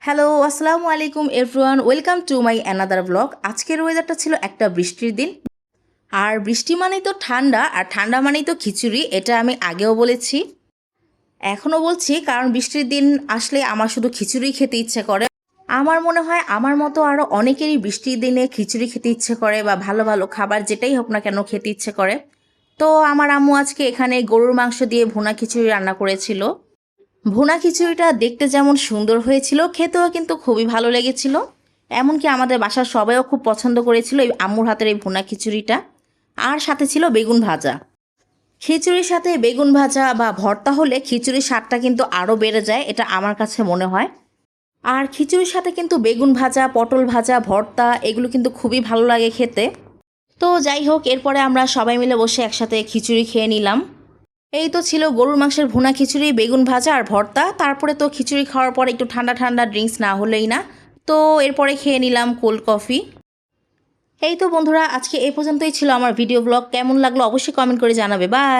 Hello, আসসালামু আলাইকুম everyone, welcome to my another blog. আজকের ওয়েদারটা ছিল একটা বৃষ্টির দিন। আর বৃষ্টি মানেই তো ঠান্ডা, আর ঠান্ডা মানেই তো খিচুড়ি। এটা আমি আগেও বলেছি, এখনও বলছি, কারণ বৃষ্টির দিন আসলে আমার শুধু খিচুড়ি খেতে ইচ্ছে করে। আমার মনে হয় আমার মতো আরও অনেকেরই বৃষ্টির দিনে খিচুড়ি খেতে ইচ্ছে করে, বা ভালো ভালো খাবার যেটাই হোক না কেন খেতে ইচ্ছে করে। তো আমার আম্মু আজকে এখানে গরুর মাংস দিয়ে ভুনা খিচুড়ি রান্না করেছিল। ভুনা খিচুড়িটা দেখতে যেমন সুন্দর হয়েছিল, খেতেও কিন্তু খুবই ভালো লেগেছিল। এমনকি আমাদের বাসার সবাইও খুব পছন্দ করেছিল এই আম্মুর হাতের এই ভুনা খিচুড়িটা। আর সাথে ছিল বেগুন ভাজা। খিচুড়ির সাথে বেগুন ভাজা বা ভর্তা হলে খিচুড়ির স্বাদটা কিন্তু আরও বেড়ে যায়, এটা আমার কাছে মনে হয়। আর খিচুড়ির সাথে কিন্তু বেগুন ভাজা, পটল ভাজা, ভর্তা এগুলো কিন্তু খুবই ভালো লাগে খেতে। তো যাই হোক, এরপরে আমরা সবাই মিলে বসে একসাথে খিচুড়ি খেয়ে নিলাম। এই তো ছিল গরুর মাংসের ভুনা খিচুড়ি, বেগুন ভাজা আর ভর্তা। তারপরে তো খিচুড়ি খাওয়ার পরে একটু ঠান্ডা ঠান্ডা ড্রিঙ্কস না হলেই না। তো এরপরে খেয়ে নিলাম কোল্ড কফি। এই তো বন্ধুরা, আজকে এই পর্যন্তই ছিল আমার ভিডিও ব্লগ। কেমন লাগলো অবশ্যই কমেন্ট করে জানাবে। বাই।